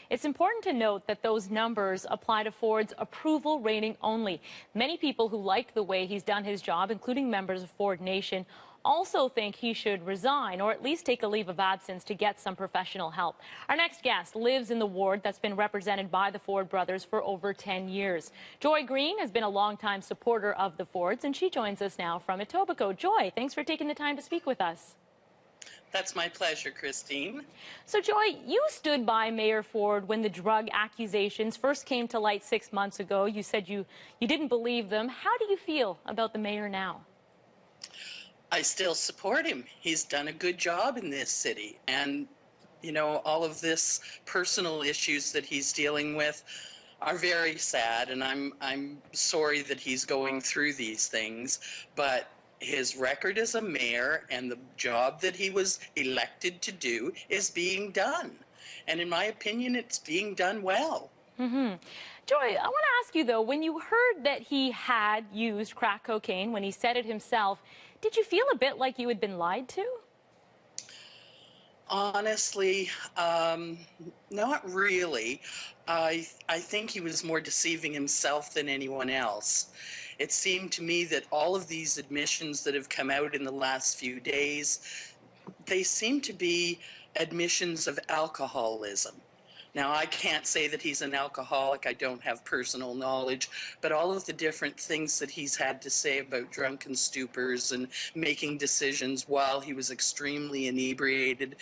It's important to note that those numbers apply to Ford's approval rating only. Many people who liked the way he's done his job, including members of Ford Nation, also think he should resign or at least take a leave of absence to get some professional help. Our next guest lives in the ward that's been represented by the Ford brothers for over 10 years. Joy Green has been a longtime supporter of the Fords, and she joins us now from Etobicoke. Joy, thanks for taking the time to speak with us. That's my pleasure, Christine. So, Joy, you stood by Mayor Ford when the drug accusations first came to light 6 months ago. You said you didn't believe them. How do you feel about the mayor now? I still support him. He's done a good job in this city. And, you know, all of this personal issues that he's dealing with are very sad. And I'm sorry that he's going through these things. But his record as a mayor and the job that he was elected to do is being done. And in my opinion, it's being done well. Joy, I want to ask you, though, when you heard that he had used crack cocaine, when he said it himself, did you feel a bit like you had been lied to? Honestly, not really. I think he was more deceiving himself than anyone else. It seemed to me that all of these admissions that have come out in the last few days, they seem to be admissions of alcoholism. Now, I can't say that he's an alcoholic. I don't have personal knowledge, but all of the different things that he's had to say about drunken stupors and making decisions while he was extremely inebriated,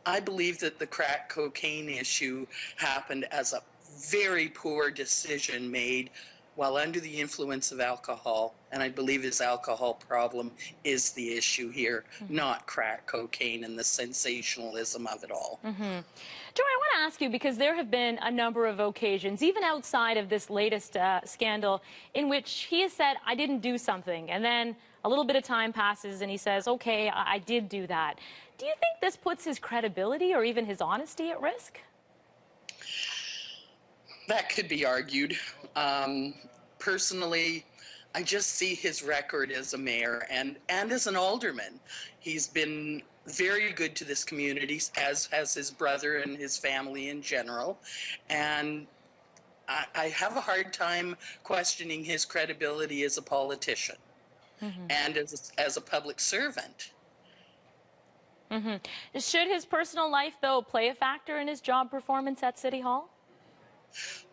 I believe that the crack cocaine issue happened as a very poor decision made while under the influence of alcohol, and I believe his alcohol problem is the issue here, not crack cocaine and the sensationalism of it all. Joy, I want to ask you, because there have been a number of occasions, even outside of this latest scandal, in which he has said, I didn't do something, and then a little bit of time passes and he says, okay, I did do that. Do you think this puts his credibility or even his honesty at risk? That could be argued. Personally, I just see his record as a mayor and as an alderman. He's been very good to this community, as has his brother and his family in general. And I have a hard time questioning his credibility as a politician and as a public servant. Should his personal life, though, play a factor in his job performance at City Hall?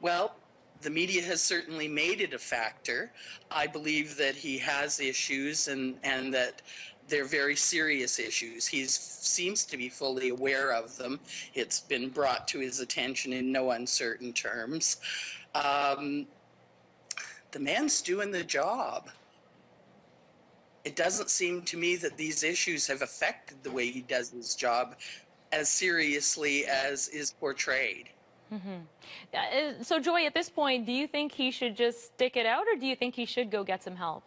Well, the media has certainly made it a factor. I believe that he has issues and that they're very serious issues. He seems to be fully aware of them. It's been brought to his attention in no uncertain terms. The man's doing the job. It doesn't seem to me that these issues have affected the way he does his job as seriously as is portrayed. So, Joy, at this point, do you think he should just stick it out, or do you think he should go get some help?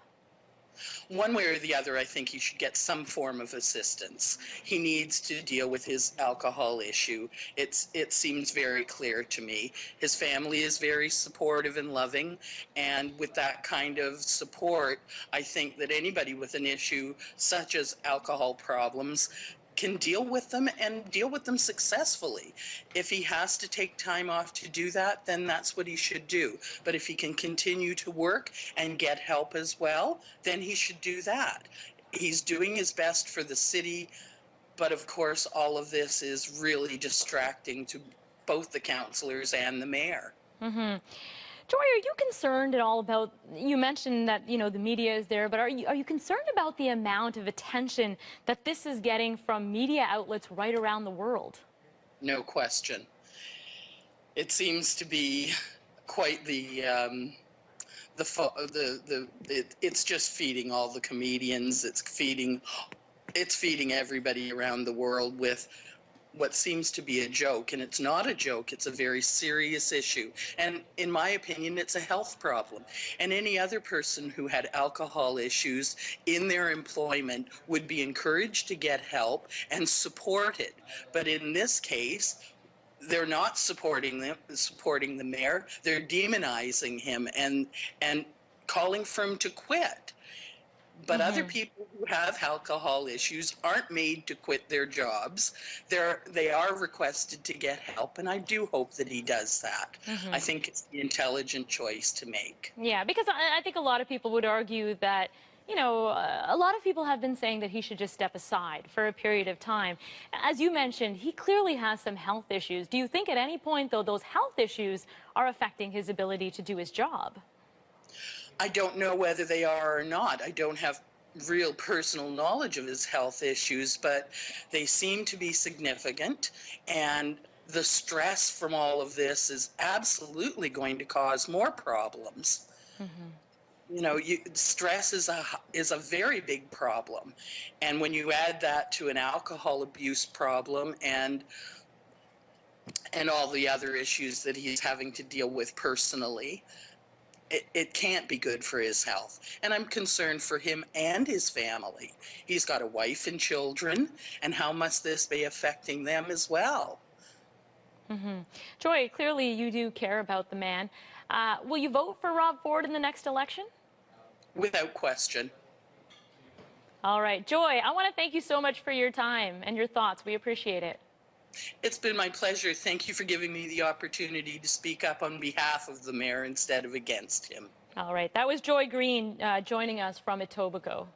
One way or the other, I think he should get some form of assistance. He needs to deal with his alcohol issue. It seems very clear to me. His family is very supportive and loving, and with that kind of support, I think that anybody with an issue such as alcohol problems can deal with them and deal with them successfully. If he has to take time off to do that, then that's what he should do. But if he can continue to work and get help as well, then he should do that. He's doing his best for the city, but of course all of this is really distracting to both the councillors and the mayor. Joy, are you concerned at all about, you mentioned that, you know, the media is there, but are you concerned about the amount of attention that this is getting from media outlets right around the world? No question. It seems to be quite it's just feeding all the comedians. It's feeding everybody around the world with what seems to be a joke, and it's not a joke. It's a very serious issue, and in my opinion, it's a health problem. And any other person who had alcohol issues in their employment would be encouraged to get help and supported. But in this case, they're not supporting the mayor. They're demonizing him and calling for him to quit. But other people who have alcohol issues aren't made to quit their jobs. They are requested to get help, and I do hope that he does that. I think it's the intelligent choice to make. Yeah, because I think a lot of people would argue that, a lot of people have been saying that he should just step aside for a period of time. As you mentioned, he clearly has some health issues. Do you think at any point, though, those health issues are affecting his ability to do his job? I don't know whether they are or not. I don't have real personal knowledge of his health issues, but they seem to be significant. And the stress from all of this is absolutely going to cause more problems. Stress is a very big problem. And when you add that to an alcohol abuse problem and all the other issues that he's having to deal with personally, it can't be good for his health. And I'm concerned for him and his family. He's got a wife and children, and how must this be affecting them as well? Joy, clearly you do care about the man. Will you vote for Rob Ford in the next election? Without question. All right. Joy, I want to thank you so much for your time and your thoughts. We appreciate it. It's been my pleasure. Thank you for giving me the opportunity to speak up on behalf of the mayor instead of against him. All right. That was Joy Green joining us from Etobicoke.